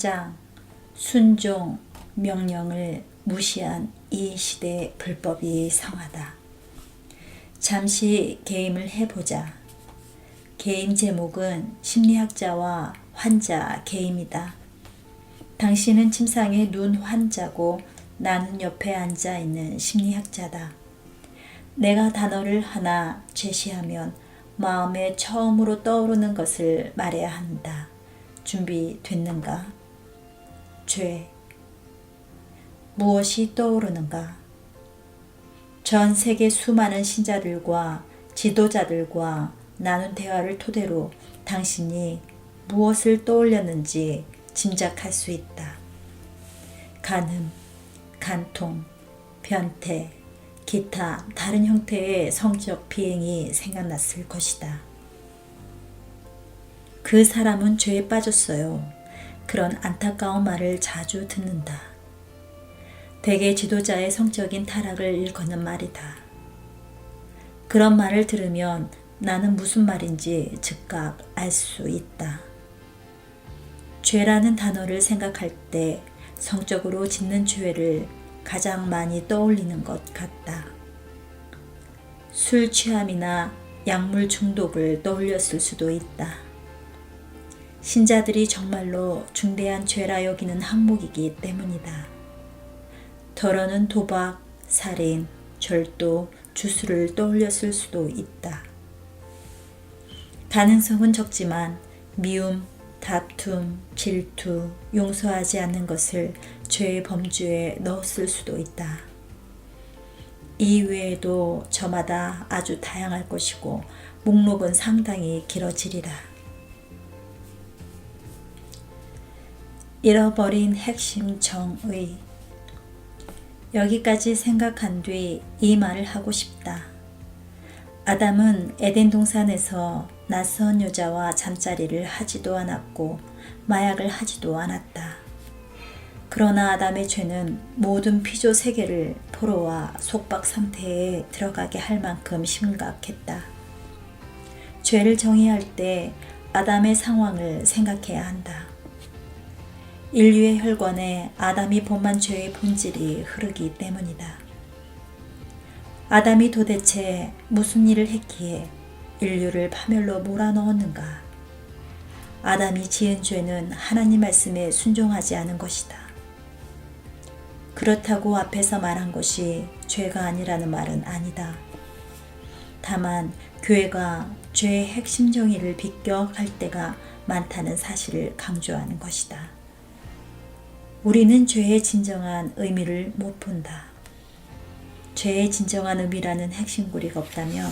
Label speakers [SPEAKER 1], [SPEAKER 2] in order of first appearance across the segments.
[SPEAKER 1] 선장, 순종, 명령을 무시한 이 시대의 불법이 성하다. 잠시 게임을 해보자. 게임 제목은 심리학자와 환자 게임이다. 당신은 침상에 눈 환자고 나는 옆에 앉아있는 심리학자다. 내가 단어를 하나 제시하면 마음에 처음으로 떠오르는 것을 말해야 한다. 준비됐는가? 죄. 무엇이 떠오르는가? 전 세계 수많은 신자들과 지도자들과 나눈 대화를 토대로 당신이 무엇을 떠올렸는지 짐작할 수 있다. 간음, 간통, 변태, 기타 다른 형태의 성적 비행이 생각났을 것이다. 그 사람은 죄에 빠졌어요. 그런 안타까운 말을 자주 듣는다. 대개 지도자의 성적인 타락을 일컫는 말이다. 그런 말을 들으면 나는 무슨 말인지 즉각 알 수 있다. 죄라는 단어를 생각할 때 성적으로 짓는 죄를 가장 많이 떠올리는 것 같다. 술 취함이나 약물 중독을 떠올렸을 수도 있다. 신자들이 정말로 중대한 죄라 여기는 항목이기 때문이다. 더러는 도박, 살인, 절도, 주술을 떠올렸을 수도 있다. 가능성은 적지만 미움, 다툼, 질투, 용서하지 않는 것을 죄의 범주에 넣었을 수도 있다. 이 외에도 저마다 아주 다양할 것이고 목록은 상당히 길어지리라. 잃어버린 핵심 정의. 여기까지 생각한 뒤 이 말을 하고 싶다. 아담은 에덴 동산에서 낯선 여자와 잠자리를 하지도 않았고 마약을 하지도 않았다. 그러나 아담의 죄는 모든 피조 세계를 포로와 속박 상태에 들어가게 할 만큼 심각했다. 죄를 정의할 때 아담의 상황을 생각해야 한다. 인류의 혈관에 아담이 범한 죄의 본질이 흐르기 때문이다. 아담이 도대체 무슨 일을 했기에 인류를 파멸로 몰아넣었는가? 아담이 지은 죄는 하나님 말씀에 순종하지 않은 것이다. 그렇다고 앞에서 말한 것이 죄가 아니라는 말은 아니다. 다만 교회가 죄의 핵심 정의를 비껴갈 때가 많다는 사실을 강조하는 것이다. 우리는 죄의 진정한 의미를 못 본다. 죄의 진정한 의미라는 핵심 구리가 없다면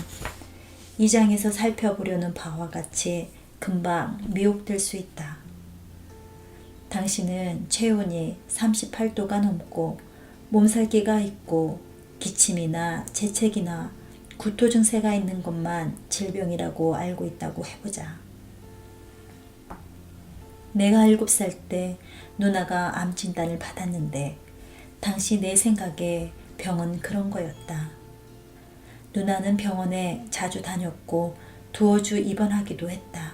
[SPEAKER 1] 이 장에서 살펴보려는 바와 같이 금방 미혹될 수 있다. 당신은 체온이 38도가 넘고 몸살기가 있고 기침이나 재채기나 구토 증세가 있는 것만 질병이라고 알고 있다고 해보자. 내가 7살 때 누나가 암 진단을 받았는데 당시 내 생각에 병은 그런 거였다. 누나는 병원에 자주 다녔고 두어 주 입원하기도 했다.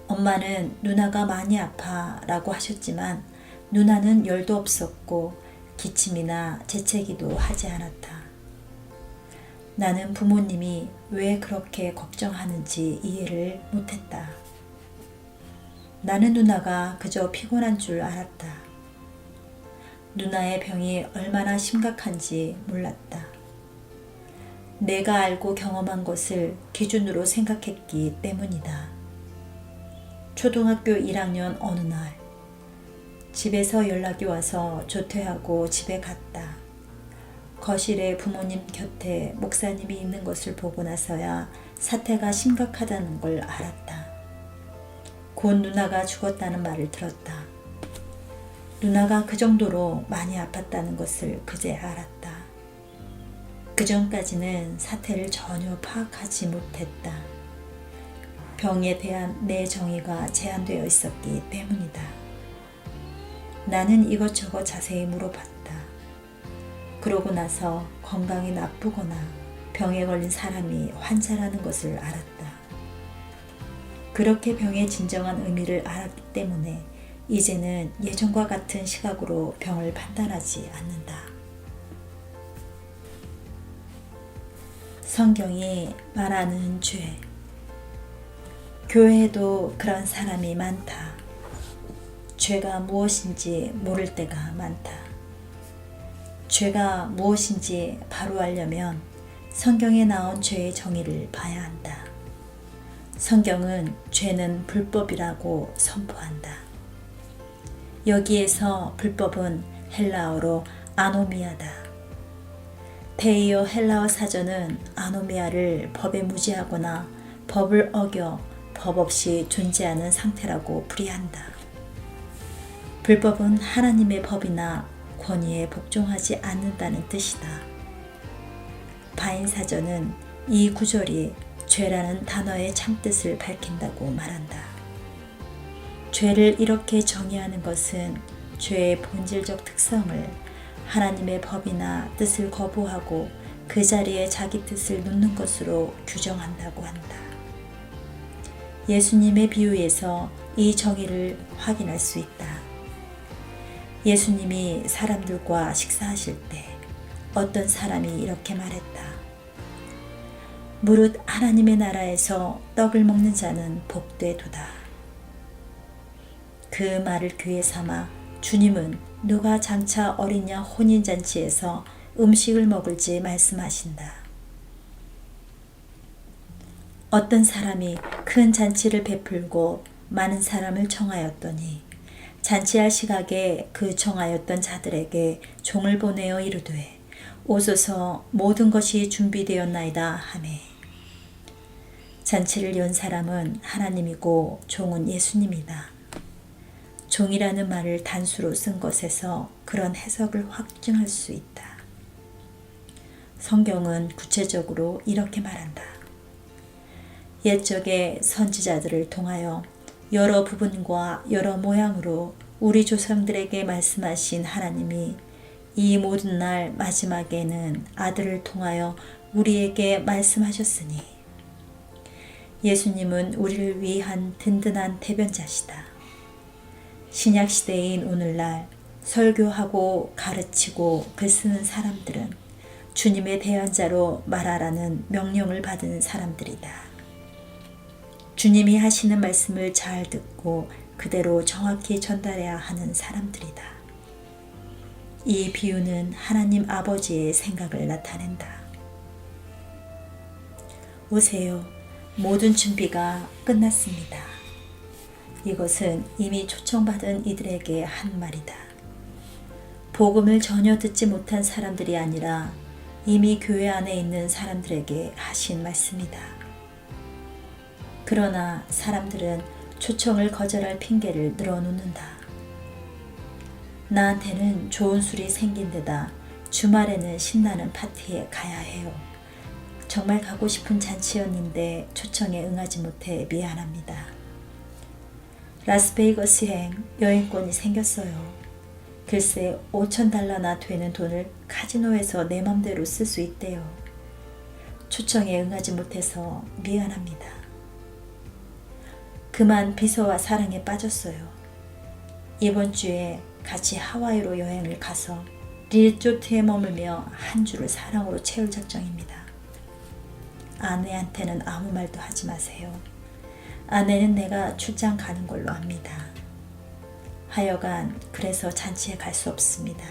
[SPEAKER 1] 엄마는 누나가 많이 아파 라고 하셨지만 누나는 열도 없었고 기침이나 재채기도 하지 않았다. 나는 부모님이 왜 그렇게 걱정하는지 이해를 못했다. 나는 누나가 그저 피곤한 줄 알았다. 누나의 병이 얼마나 심각한지 몰랐다. 내가 알고 경험한 것을 기준으로 생각했기 때문이다. 초등학교 1학년 어느 날 집에서 연락이 와서 조퇴하고 집에 갔다. 거실에 부모님 곁에 목사님이 있는 것을 보고 나서야 사태가 심각하다는 걸 알았다. 곧 누나가 죽었다는 말을 들었다. 누나가 그 정도로 많이 아팠다는 것을 그제 알았다. 그 전까지는 사태를 전혀 파악하지 못했다. 병에 대한 내 정의가 제한되어 있었기 때문이다. 나는 이것저것 자세히 물어봤다. 그러고 나서 건강이 나쁘거나 병에 걸린 사람이 환자라는 것을 알았다. 그렇게 병의 진정한 의미를 알았기 때문에 이제는 예전과 같은 시각으로 병을 판단하지 않는다. 성경이 말하는 죄. 교회에도 그런 사람이 많다. 죄가 무엇인지 모를 때가 많다. 죄가 무엇인지 바로 알려면 성경에 나온 죄의 정의를 봐야 한다. 성경은 죄는 불법이라고 선포한다. 여기에서 불법은 헬라어로 아노미아다. 데이어 헬라어 사전은 아노미아를 법에 무지하거나 법을 어겨 법 없이 존재하는 상태라고 풀이한다. 불법은 하나님의 법이나 권위에 복종하지 않는다는 뜻이다. 바인 사전은 이 구절이 죄라는 단어의 참뜻을 밝힌다고 말한다. 죄를 이렇게 정의하는 것은 죄의 본질적 특성을 하나님의 법이나 뜻을 거부하고 그 자리에 자기 뜻을 놓는 것으로 규정한다고 한다. 예수님의 비유에서 이 정의를 확인할 수 있다. 예수님이 사람들과 식사하실 때 어떤 사람이 이렇게 말했다. 무릇 하나님의 나라에서 떡을 먹는 자는 복되도다. 그 말을 귀에 삼아 주님은 누가 장차 어린 양 혼인잔치에서 음식을 먹을지 말씀하신다. 어떤 사람이 큰 잔치를 베풀고 많은 사람을 청하였더니 잔치할 시각에 그 청하였던 자들에게 종을 보내어 이르되 오소서 모든 것이 준비되었나이다 하매 잔치를 연 사람은 하나님이고 종은 예수님이다. 종이라는 말을 단수로 쓴 것에서 그런 해석을 확증할 수 있다. 성경은 구체적으로 이렇게 말한다. 옛적의 선지자들을 통하여 여러 부분과 여러 모양으로 우리 조상들에게 말씀하신 하나님이 이 모든 날 마지막에는 아들을 통하여 우리에게 말씀하셨으니 예수님은 우리를 위한 든든한 대변자시다. 신약시대인 오늘날 설교하고 가르치고 글 쓰는 사람들은 주님의 대언자로 말하라는 명령을 받은 사람들이다. 주님이 하시는 말씀을 잘 듣고 그대로 정확히 전달해야 하는 사람들이다. 이 비유는 하나님 아버지의 생각을 나타낸다. 오세요. 모든 준비가 끝났습니다. 이것은 이미 초청받은 이들에게 한 말이다. 복음을 전혀 듣지 못한 사람들이 아니라 이미 교회 안에 있는 사람들에게 하신 말씀이다. 그러나 사람들은 초청을 거절할 핑계를 늘어놓는다. 나한테는 좋은 술이 생긴 데다 주말에는 신나는 파티에 가야 해요. 정말 가고 싶은 잔치였는데 초청에 응하지 못해 미안합니다. 라스베이거스행 여행권이 생겼어요. 글쎄 $5,000나 되는 돈을 카지노에서 내 맘대로 쓸 수 있대요. 초청에 응하지 못해서 미안합니다. 그만 비서와 사랑에 빠졌어요. 이번 주에 같이 하와이로 여행을 가서 리조트에 머물며 한 주를 사랑으로 채울 작정입니다. 아내한테는 아무 말도 하지 마세요. 아내는 내가 출장 가는 걸로 압니다. 하여간 그래서 잔치에 갈 수 없습니다.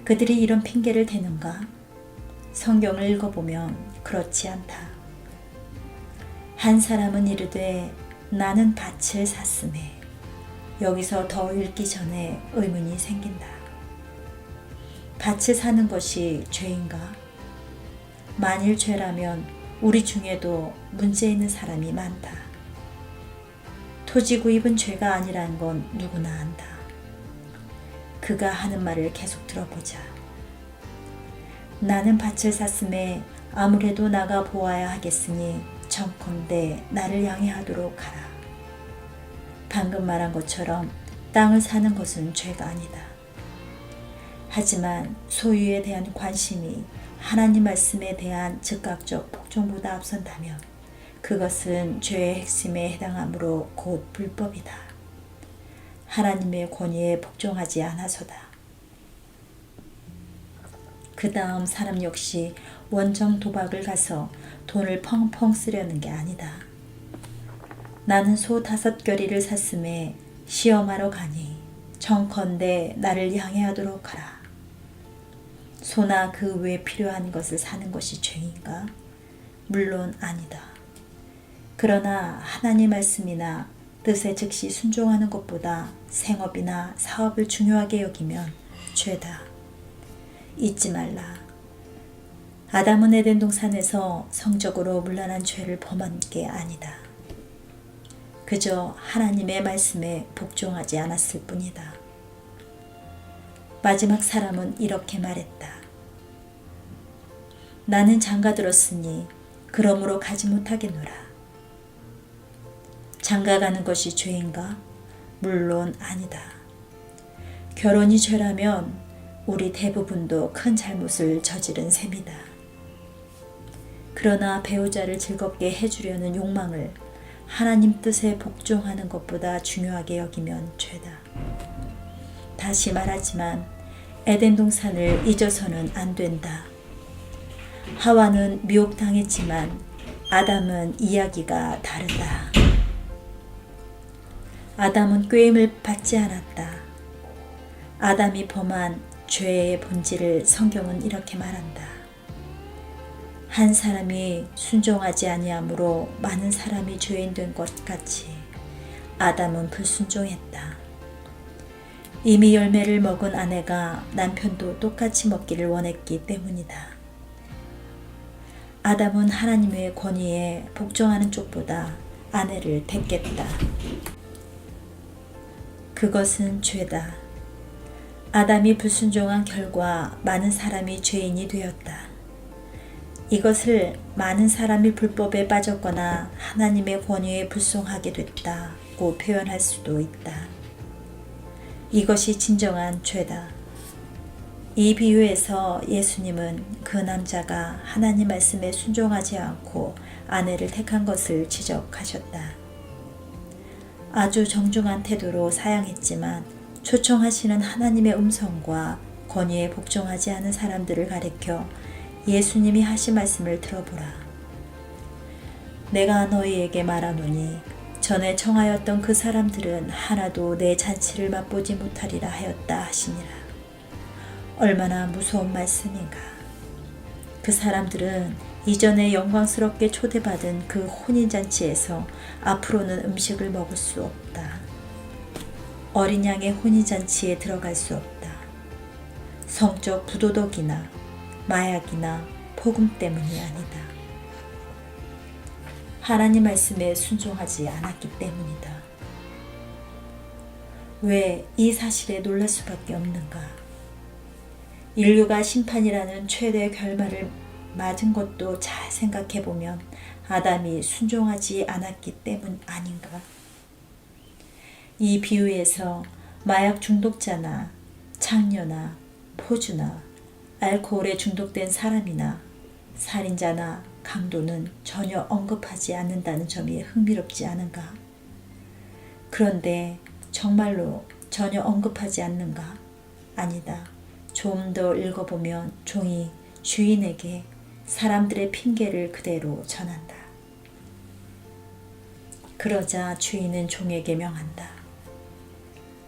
[SPEAKER 1] 그들이 이런 핑계를 대는가? 성경을 읽어보면 그렇지 않다. 한 사람은 이르되 나는 밭을 샀음에 여기서 더 읽기 전에 의문이 생긴다. 밭을 사는 것이 죄인가? 만일 죄라면 우리 중에도 문제 있는 사람이 많다. 토지 구입은 죄가 아니라는 건 누구나 안다. 그가 하는 말을 계속 들어보자. 나는 밭을 샀음에 아무래도 나가 보아야 하겠으니 청컨대 나를 양해하도록 하라. 방금 말한 것처럼 땅을 사는 것은 죄가 아니다. 하지만 소유에 대한 관심이 하나님 말씀에 대한 즉각적 복종보다 앞선다면 그것은 죄의 핵심에 해당하므로 곧 불법이다. 하나님의 권위에 복종하지 않아서다. 그 다음 사람 역시 원정 도박을 가서 돈을 펑펑 쓰려는 게 아니다. 나는 소 5겨리를 샀음에 시험하러 가니 청컨대 나를 양해하도록 하라. 소나 그 외에 필요한 것을 사는 것이 죄인가? 물론 아니다. 그러나 하나님 말씀이나 뜻에 즉시 순종하는 것보다 생업이나 사업을 중요하게 여기면 죄다. 잊지 말라. 아담은 에덴 동산에서 성적으로 문란한 죄를 범한 게 아니다. 그저 하나님의 말씀에 복종하지 않았을 뿐이다. 마지막 사람은 이렇게 말했다. 나는 장가들었으니 그러므로 가지 못하겠노라. 장가가는 것이 죄인가? 물론 아니다. 결혼이 죄라면 우리 대부분도 큰 잘못을 저지른 셈이다. 그러나 배우자를 즐겁게 해주려는 욕망을 하나님 뜻에 복종하는 것보다 중요하게 여기면 죄다. 다시 말하지만 에덴 동산을 잊어서는 안 된다. 하와는 미혹당했지만 아담은 이야기가 다르다. 아담은 꾀임을 받지 않았다. 아담이 범한 죄의 본질을 성경은 이렇게 말한다. 한 사람이 순종하지 아니하므로 많은 사람이 죄인 된 것 같이 아담은 불순종했다. 이미 열매를 먹은 아내가 남편도 똑같이 먹기를 원했기 때문이다. 아담은 하나님의 권위에 복종하는 쪽보다 아내를 택했다. 그것은 죄다. 아담이 불순종한 결과 많은 사람이 죄인이 되었다. 이것을 많은 사람이 불법에 빠졌거나 하나님의 권위에 불순하게 됐다고 표현할 수도 있다. 이것이 진정한 죄다. 이 비유에서 예수님은 그 남자가 하나님 말씀에 순종하지 않고 아내를 택한 것을 지적하셨다. 아주 정중한 태도로 사양했지만 초청하시는 하나님의 음성과 권위에 복종하지 않은 사람들을 가리켜 예수님이 하신 말씀을 들어보라. 내가 너희에게 말하노니 전에 청하였던 그 사람들은 하나도 내 잔치를 맛보지 못하리라 하였다 하시니라. 얼마나 무서운 말씀인가. 그 사람들은 이전에 영광스럽게 초대받은 그 혼인잔치에서 앞으로는 음식을 먹을 수 없다. 어린 양의 혼인잔치에 들어갈 수 없다. 성적 부도덕이나 마약이나 폭음 때문이 아니다. 하나님 말씀에 순종하지 않았기 때문이다. 왜 이 사실에 놀랄 수밖에 없는가? 인류가 심판이라는 최대 결말을 맞은 것도 잘 생각해보면 아담이 순종하지 않았기 때문 아닌가? 이 비유에서 마약 중독자나 창녀나 포주나 알코올에 중독된 사람이나 살인자나 강도는 전혀 언급하지 않는다는 점이 흥미롭지 않은가? 그런데 정말로 전혀 언급하지 않는가? 아니다. 좀 더 읽어보면 종이 주인에게 사람들의 핑계를 그대로 전한다. 그러자 주인은 종에게 명한다.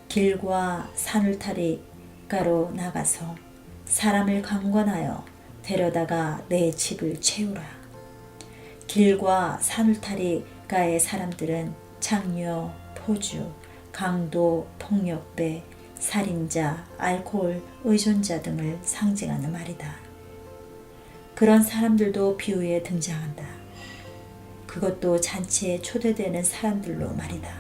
[SPEAKER 1] 길과 산울타리가로 나가서 사람을 강권하여 데려다가 내 집을 채우라. 길과 산울타리가의 사람들은 창녀, 포주, 강도, 폭력배, 살인자, 알코올 의존자 등을 상징하는 말이다. 그런 사람들도 비유에 등장한다. 그것도 잔치에 초대되는 사람들로 말이다.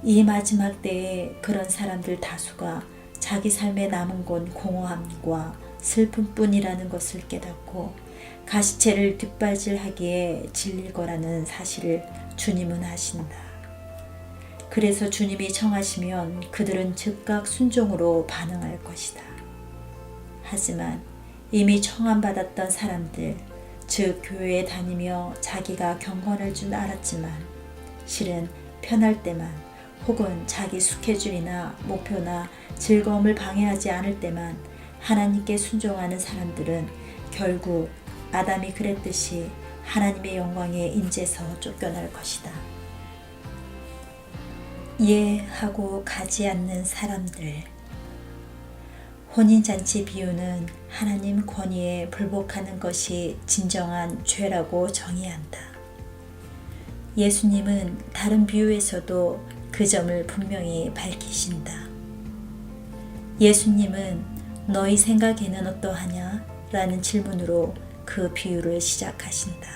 [SPEAKER 1] 이 마지막 때에 그런 사람들 다수가 자기 삶에 남은 건 공허함과 슬픔뿐이라는 것을 깨닫고 가시체를 뒷발질하기에 질릴 거라는 사실을 주님은 아신다. 그래서 주님이 청하시면 그들은 즉각 순종으로 반응할 것이다. 하지만 이미 청함받았던 사람들, 즉 교회에 다니며 자기가 경건할 줄 알았지만 실은 편할 때만 혹은 자기 스케줄이나 목표나 즐거움을 방해하지 않을 때만 하나님께 순종하는 사람들은 결국 아담이 그랬듯이 하나님의 영광의 임재에서 쫓겨날 것이다. 예 하고 가지 않는 사람들. 혼인잔치 비유는 하나님 권위에 불복하는 것이 진정한 죄라고 정의한다. 예수님은 다른 비유에서도 그 점을 분명히 밝히신다. 예수님은 너희 생각에는 어떠하냐? 라는 질문으로 그 비유를 시작하신다.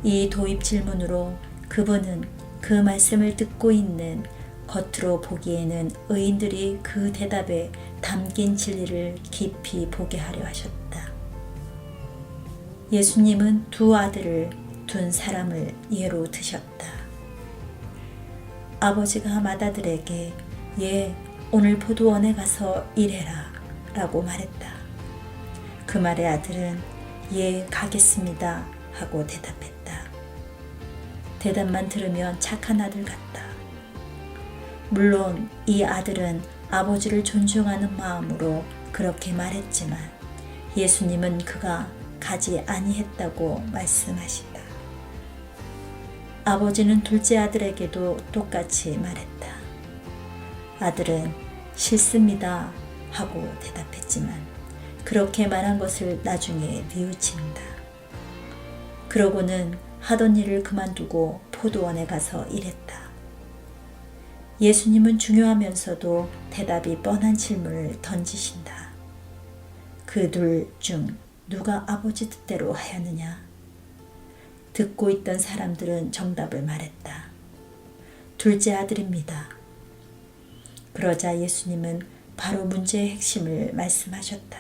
[SPEAKER 1] 이 도입 질문으로 그분은 그 말씀을 듣고 있는 겉으로 보기에는 의인들이 그 대답에 담긴 진리를 깊이 보게 하려 하셨다. 예수님은 두 아들을 둔 사람을 예로 드셨다. 아버지가 맏아들에게 예, 오늘 포도원에 가서 일해라 라고 말했다. 그 말에 아들은 예, 가겠습니다 하고 대답했다. 대답만 들으면 착한 아들 같다. 물론 이 아들은 아버지를 존중하는 마음으로 그렇게 말했지만 예수님은 그가 가지 아니했다고 말씀하신다. 아버지는 둘째 아들에게도 똑같이 말했다. 아들은 싫습니다 하고 대답했지만 그렇게 말한 것을 나중에 뉘우친다. 그러고는 하던 일을 그만두고 포도원에 가서 일했다. 예수님은 중요하면서도 대답이 뻔한 질문을 던지신다. 그 둘 중 누가 아버지 뜻대로 하였느냐? 듣고 있던 사람들은 정답을 말했다. 둘째 아들입니다. 그러자 예수님은 바로 문제의 핵심을 말씀하셨다.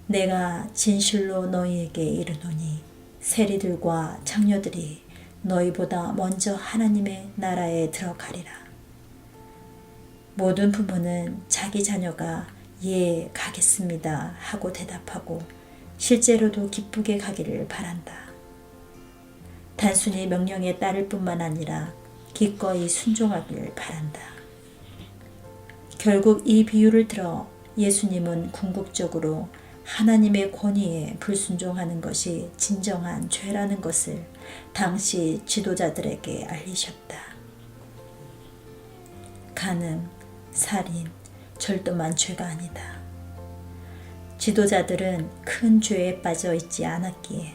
[SPEAKER 1] 내가 진실로 너희에게 이르노니 세리들과 장녀들이 너희보다 먼저 하나님의 나라에 들어가리라. 모든 부모는 자기 자녀가 예, 가겠습니다 하고 대답하고 실제로도 기쁘게 가기를 바란다. 단순히 명령에 따를 뿐만 아니라 기꺼이 순종하길 바란다. 결국 이 비유를 들어 예수님은 궁극적으로 하나님의 권위에 불순종하는 것이 진정한 죄라는 것을 당시 지도자들에게 알리셨다. 간음, 살인, 절도만 죄가 아니다. 지도자들은 큰 죄에 빠져 있지 않았기에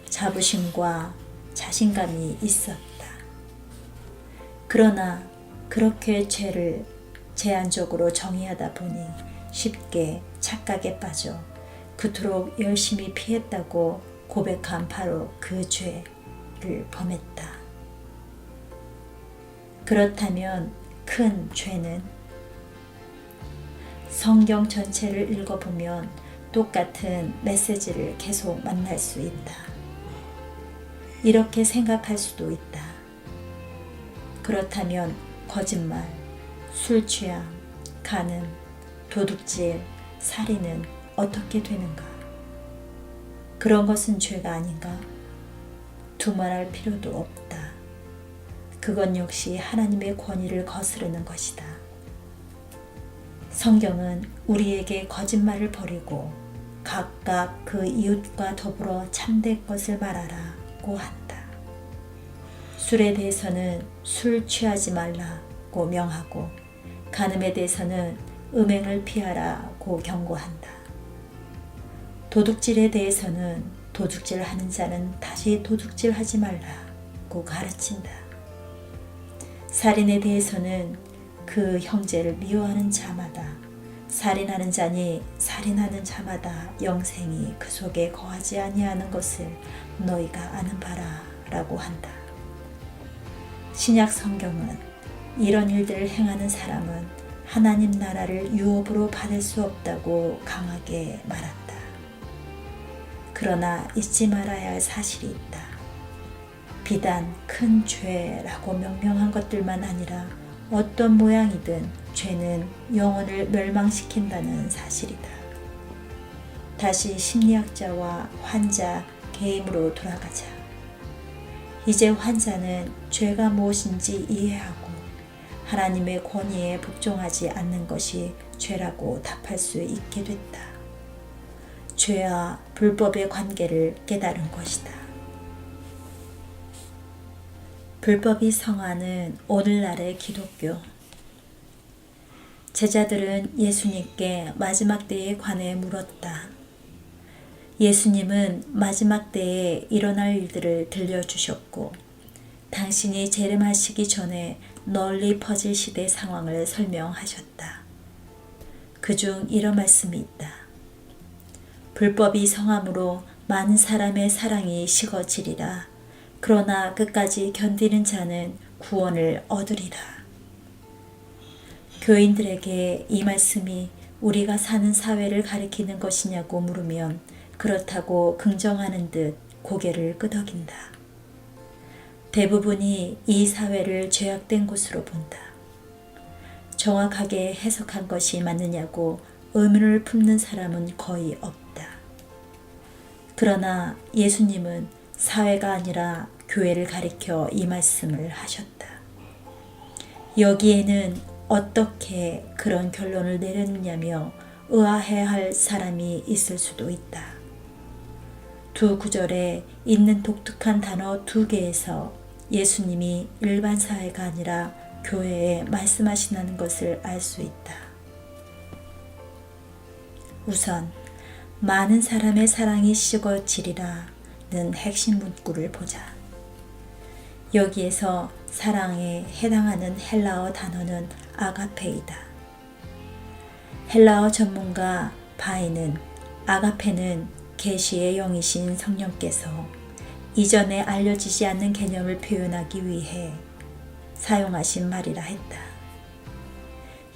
[SPEAKER 1] 자부심과 자신감이 있었다. 그러나 그렇게 죄를 제한적으로 정의하다 보니 쉽게 착각에 빠져 그토록 열심히 피했다고 고백한 바로 그 죄를 범했다. 그렇다면 큰 죄는? 성경 전체를 읽어보면 똑같은 메시지를 계속 만날 수 있다. 이렇게 생각할 수도 있다. 그렇다면 거짓말, 술 취함, 간음, 도둑질, 살인은 어떻게 되는가? 그런 것은 죄가 아닌가? 두말할 필요도 없다. 그건 역시 하나님의 권위를 거스르는 것이다. 성경은 우리에게 거짓말을 버리고 각각 그 이웃과 더불어 참된 것을 말하라고 한다. 술에 대해서는 술 취하지 말라고 명하고 간음에 대해서는 음행을 피하라고 경고한다. 도둑질에 대해서는 도둑질 하는 자는 다시 도둑질 하지 말라고 가르친다. 살인에 대해서는 그 형제를 미워하는 자마다 살인하는 자니 살인하는 자마다 영생이 그 속에 거하지 아니하는 것을 너희가 아는 바라라고 한다. 신약 성경은 이런 일들을 행하는 사람은 하나님 나라를 유업으로 받을 수 없다고 강하게 말한다. 그러나 잊지 말아야 할 사실이 있다. 비단 큰 죄라고 명명한 것들만 아니라 어떤 모양이든 죄는 영혼을 멸망시킨다는 사실이다. 다시 심리학자와 환자 개임으로 돌아가자. 이제 환자는 죄가 무엇인지 이해하고 하나님의 권위에 복종하지 않는 것이 죄라고 답할 수 있게 됐다. 죄와 불법의 관계를 깨달은 것이다. 불법이 성하는 오늘날의 기독교. 제자들은 예수님께 마지막 때에 관해 물었다. 예수님은 마지막 때에 일어날 일들을 들려주셨고 당신이 재림하시기 전에 널리 퍼질 시대 상황을 설명하셨다. 그중 이런 말씀이 있다. 불법이 성함으로 많은 사람의 사랑이 식어지리라. 그러나 끝까지 견디는 자는 구원을 얻으리라. 교인들에게 이 말씀이 우리가 사는 사회를 가리키는 것이냐고 물으면 그렇다고 긍정하는 듯 고개를 끄덕인다. 대부분이 이 사회를 죄악된 곳으로 본다. 정확하게 해석한 것이 맞느냐고 의문을 품는 사람은 거의 없다. 그러나 예수님은 사회가 아니라 교회를 가리켜 이 말씀을 하셨다. 여기에는 어떻게 그런 결론을 내렸느냐며 의아해할 사람이 있을 수도 있다. 두 구절에 있는 독특한 단어 두 개에서 예수님이 일반 사회가 아니라 교회에 말씀하시는 것을 알 수 있다. 우선 많은 사람의 사랑이 식어지리라는 핵심 문구를 보자. 여기에서 사랑에 해당하는 헬라어 단어는 아가페이다. 헬라어 전문가 바이는 아가페는 계시의 영이신 성령께서 이전에 알려지지 않는 개념을 표현하기 위해 사용하신 말이라 했다.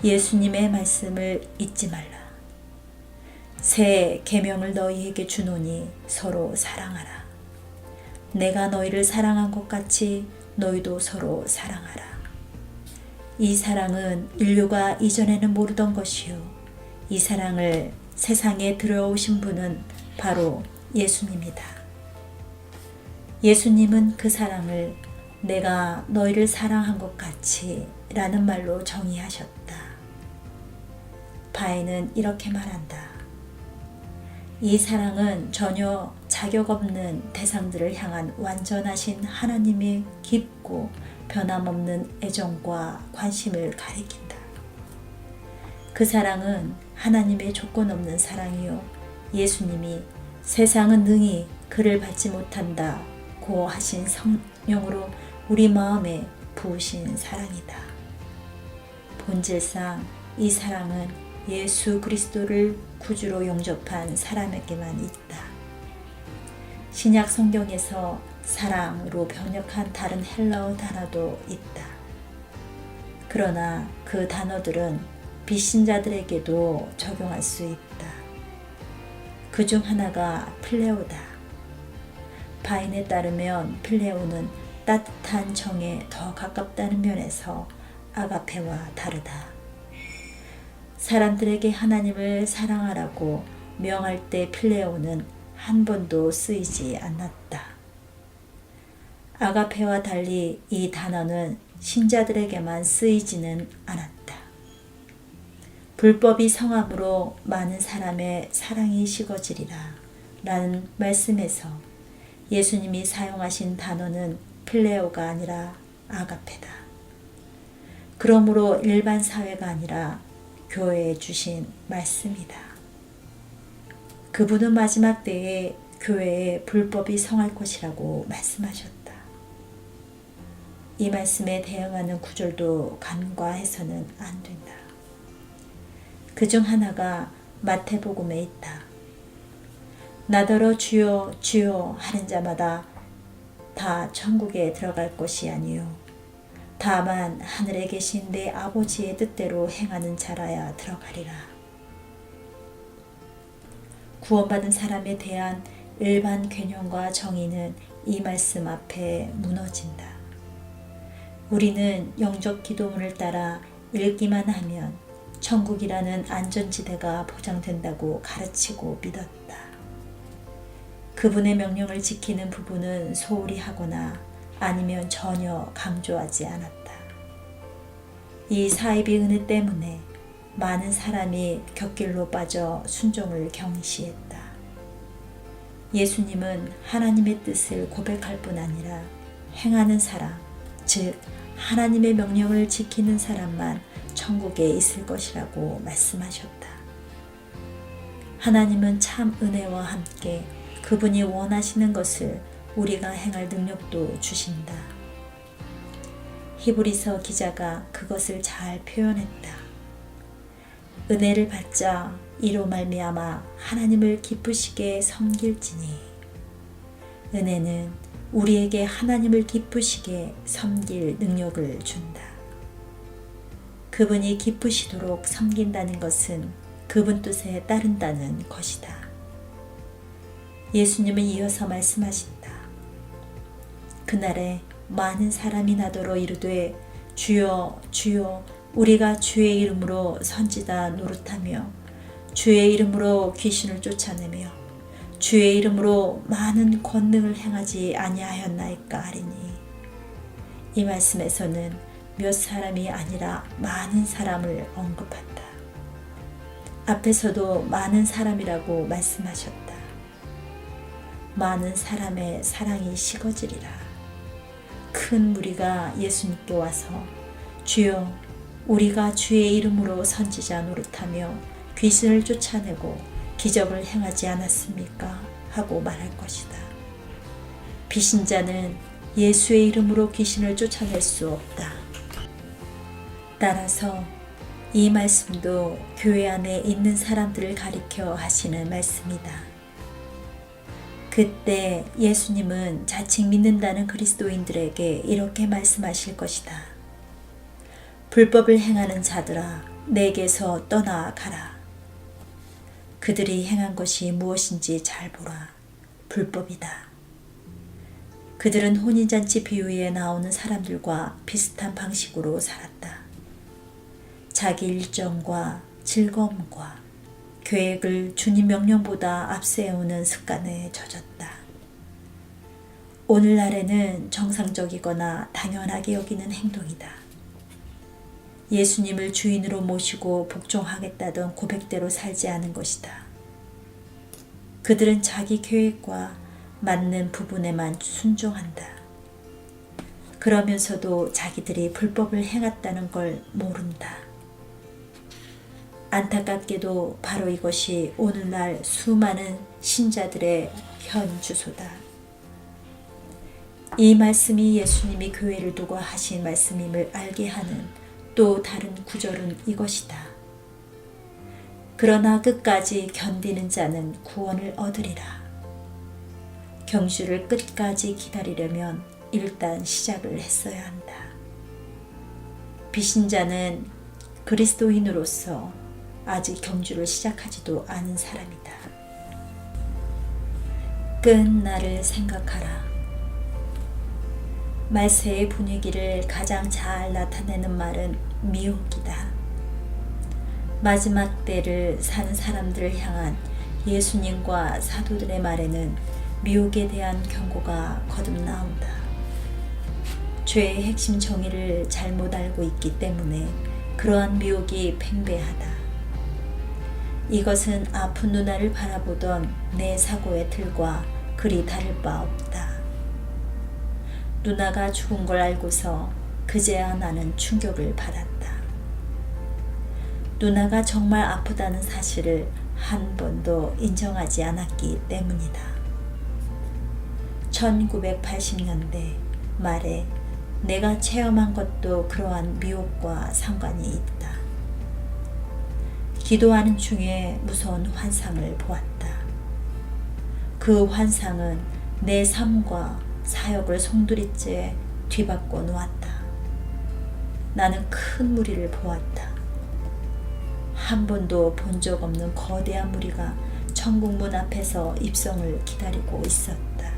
[SPEAKER 1] 예수님의 말씀을 잊지 말라. 새 계명을 너희에게 주노니 서로 사랑하라. 내가 너희를 사랑한 것 같이 너희도 서로 사랑하라. 이 사랑은 인류가 이전에는 모르던 것이요. 이 사랑을 세상에 들어오신 분은 바로 예수님이다. 예수님은 그 사랑을 내가 너희를 사랑한 것 같이 라는 말로 정의하셨다. 바에는 이렇게 말한다. 이 사랑은 전혀 자격 없는 대상들을 향한 완전하신 하나님의 깊고 변함없는 애정과 관심을 가리킨다. 그 사랑은 하나님의 조건 없는 사랑이요. 예수님이 세상은 능히 그를 받지 못한다고 하신 성령으로 우리 마음에 부으신 사랑이다. 본질상 이 사랑은 예수 그리스도를 구주로 영접한 사람에게만 있다. 신약 성경에서 사랑으로 번역한 다른 헬라어 단어도 있다. 그러나 그 단어들은 비신자들에게도 적용할 수 있다. 그중 하나가 필레오다. 바인에 따르면 필레오는 따뜻한 정에 더 가깝다는 면에서 아가페와 다르다. 사람들에게 하나님을 사랑하라고 명할 때 필레오는 한 번도 쓰이지 않았다. 아가페와 달리 이 단어는 신자들에게만 쓰이지는 않았다. 불법이 성함으로 많은 사람의 사랑이 식어지리라 라는 말씀에서 예수님이 사용하신 단어는 필레오가 아니라 아가페다. 그러므로 일반 사회가 아니라 교회에 주신 말씀이다. 그분은 마지막 때에 교회에 불법이 성할 것이라고 말씀하셨다. 이 말씀에 대응하는 구절도 간과해서는 안 된다. 그중 하나가 마태복음에 있다. 나더러 주여 주여 하는 자마다 다 천국에 들어갈 것이 아니요 다만 하늘에 계신 내 아버지의 뜻대로 행하는 자라야 들어가리라. 구원받은 사람에 대한 일반 개념과 정의는 이 말씀 앞에 무너진다. 우리는 영적 기도문을 따라 읽기만 하면 천국이라는 안전지대가 보장된다고 가르치고 믿었다. 그분의 명령을 지키는 부분은 소홀히 하거나 아니면 전혀 강조하지 않았다. 이 사입의 은혜 때문에 많은 사람이 곁길로 빠져 순종을 경시했다. 예수님은 하나님의 뜻을 고백할 뿐 아니라 행하는 사람, 즉 하나님의 명령을 지키는 사람만 천국에 있을 것이라고 말씀하셨다. 하나님은 참 은혜와 함께 그분이 원하시는 것을 우리가 행할 능력도 주신다. 히브리서 기자가 그것을 잘 표현했다. 은혜를 받자 이로 말미암아 하나님을 기쁘시게 섬길지니. 은혜는 우리에게 하나님을 기쁘시게 섬길 능력을 준다. 그분이 기쁘시도록 섬긴다는 것은 그분 뜻에 따른다는 것이다. 예수님은 이어서 말씀하신다. 그날에 많은 사람이 나더러 이르되 주여 주여 우리가 주의 이름으로 선지자 노릇하며 주의 이름으로 귀신을 쫓아내며 주의 이름으로 많은 권능을 행하지 아니하였나이까 하리니. 이 말씀에서는 몇 사람이 아니라 많은 사람을 언급한다. 앞에서도 많은 사람이라고 말씀하셨다. 많은 사람의 사랑이 식어지리라. 큰 무리가 예수님께 와서 주여 우리가 주의 이름으로 선지자 노릇하며 귀신을 쫓아내고 기적을 행하지 않았습니까? 하고 말할 것이다. 비신자는 예수의 이름으로 귀신을 쫓아낼 수 없다. 따라서 이 말씀도 교회 안에 있는 사람들을 가리켜 하시는 말씀이다. 그때 예수님은 자칭 믿는다는 그리스도인들에게 이렇게 말씀하실 것이다. 불법을 행하는 자들아, 내게서 떠나가라. 그들이 행한 것이 무엇인지 잘 보라. 불법이다. 그들은 혼인잔치 비유에 나오는 사람들과 비슷한 방식으로 살았다. 자기 일정과 즐거움과 계획을 주님 명령보다 앞세우는 습관에 젖었다. 오늘날에는 정상적이거나 당연하게 여기는 행동이다. 예수님을 주인으로 모시고 복종하겠다던 고백대로 살지 않은 것이다. 그들은 자기 계획과 맞는 부분에만 순종한다. 그러면서도 자기들이 불법을 행했다는 걸 모른다. 안타깝게도 바로 이것이 오늘날 수많은 신자들의 현 주소다. 이 말씀이 예수님이 교회를 두고 하신 말씀임을 알게 하는 또 다른 구절은 이것이다. 그러나 끝까지 견디는 자는 구원을 얻으리라. 경주를 끝까지 기다리려면 일단 시작을 했어야 한다. 비신자는 그리스도인으로서 아직 경주를 시작하지도 않은 사람이다. 끝날을 생각하라. 말세의 분위기를 가장 잘 나타내는 말은 미혹이다. 마지막 때를 사는 사람들을 향한 예수님과 사도들의 말에는 미혹에 대한 경고가 거듭 나온다. 죄의 핵심 정의를 잘못 알고 있기 때문에 그러한 미혹이 팽배하다. 이것은 아픈 누나를 바라보던 내 사고의 틀과 그리 다를 바 없다. 누나가 죽은 걸 알고서 그제야 나는 충격을 받았다. 누나가 정말 아프다는 사실을 한 번도 인정하지 않았기 때문이다. 1980년대 말에 내가 체험한 것도 그러한 미혹과 상관이 있다. 기도하는 중에 무서운 환상을 보았다. 그 환상은 내 삶과 사역을 송두리째 뒤바꿔 놓았다. 나는 큰 무리를 보았다. 한 번도 본 적 없는 거대한 무리가 천국문 앞에서 입성을 기다리고 있었다.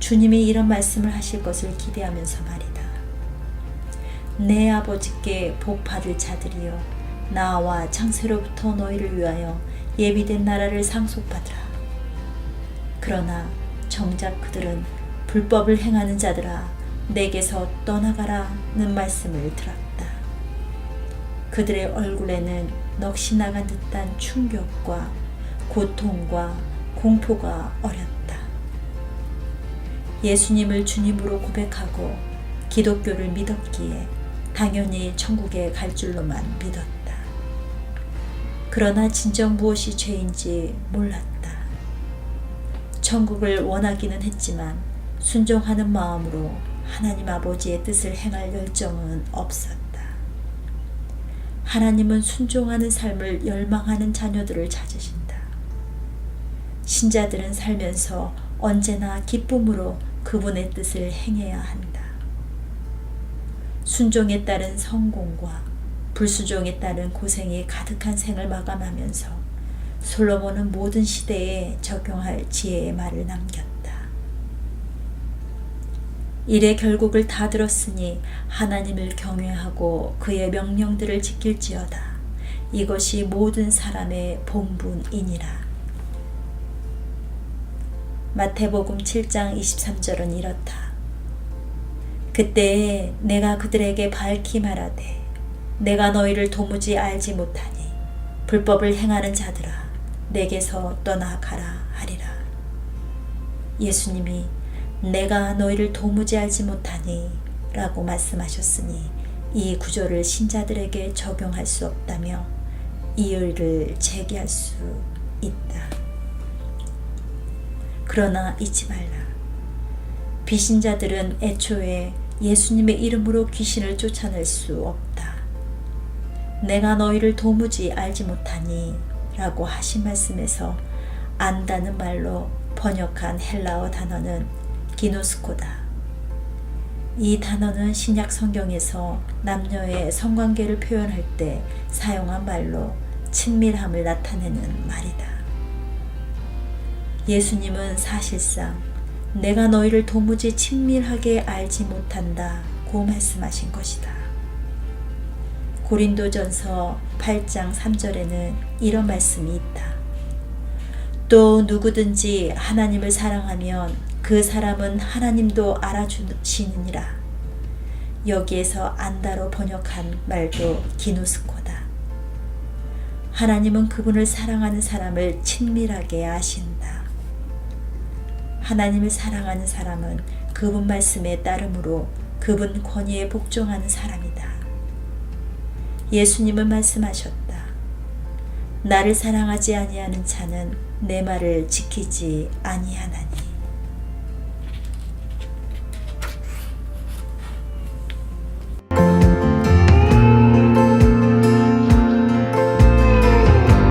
[SPEAKER 1] 주님이 이런 말씀을 하실 것을 기대하면서 말이다. 내 아버지께 복 받을 자들이여, 나와 창세로부터 너희를 위하여 예비된 나라를 상속받으라. 그러나 정작 그들은 불법을 행하는 자들아 내게서 떠나가라는 말씀을 들었다. 그들의 얼굴에는 넋이 나간 듯한 충격과 고통과 공포가 어렸다. 예수님을 주님으로 고백하고 기독교를 믿었기에 당연히 천국에 갈 줄로만 믿었다. 그러나 진정 무엇이 죄인지 몰랐다. 천국을 원하기는 했지만 순종하는 마음으로 하나님 아버지의 뜻을 행할 열정은 없었다. 하나님은 순종하는 삶을 열망하는 자녀들을 찾으신다. 신자들은 살면서 언제나 기쁨으로 그분의 뜻을 행해야 한다. 순종에 따른 성공과 불순종에 따른 고생이 가득한 생을 마감하면서 솔로몬은 모든 시대에 적용할 지혜의 말을 남겼다. 이래 결국을 다 들었으니 하나님을 경외하고 그의 명령들을 지킬지어다. 이것이 모든 사람의 본분이니라. 마태복음 7장 23절은 이렇다. 그때에 내가 그들에게 밝히 말하되 내가 너희를 도무지 알지 못하니 불법을 행하는 자들아 내게서 떠나가라 하리라. 예수님이 내가 너희를 도무지 알지 못하니 라고 말씀하셨으니 이 구절을 신자들에게 적용할 수 없다며 이의를 제기할 수 있다. 그러나 잊지 말라. 비신자들은 애초에 예수님의 이름으로 귀신을 쫓아낼 수 없다. 내가 너희를 도무지 알지 못하니 라고 하신 말씀에서 안다는 말로 번역한 헬라어 단어는 기노스코다. 이 단어는 신약 성경에서 남녀의 성관계를 표현할 때 사용한 말로 친밀함을 나타내는 말이다. 예수님은 사실상 내가 너희를 도무지 친밀하게 알지 못한다고 말씀하신 것이다. 고린도전서 8장 3절에는 이런 말씀이 있다. 또 누구든지 하나님을 사랑하면 그 사람은 하나님도 알아주시느니라. 여기에서 안다로 번역한 말도 기누스코다. 하나님은 그분을 사랑하는 사람을 친밀하게 아신다. 하나님을 사랑하는 사람은 그분 말씀에 따름으로 그분 권위에 복종하는 사람이다. 예수님은 말씀하셨다. 나를 사랑하지 아니하는 자는 내 말을 지키지 아니하나니.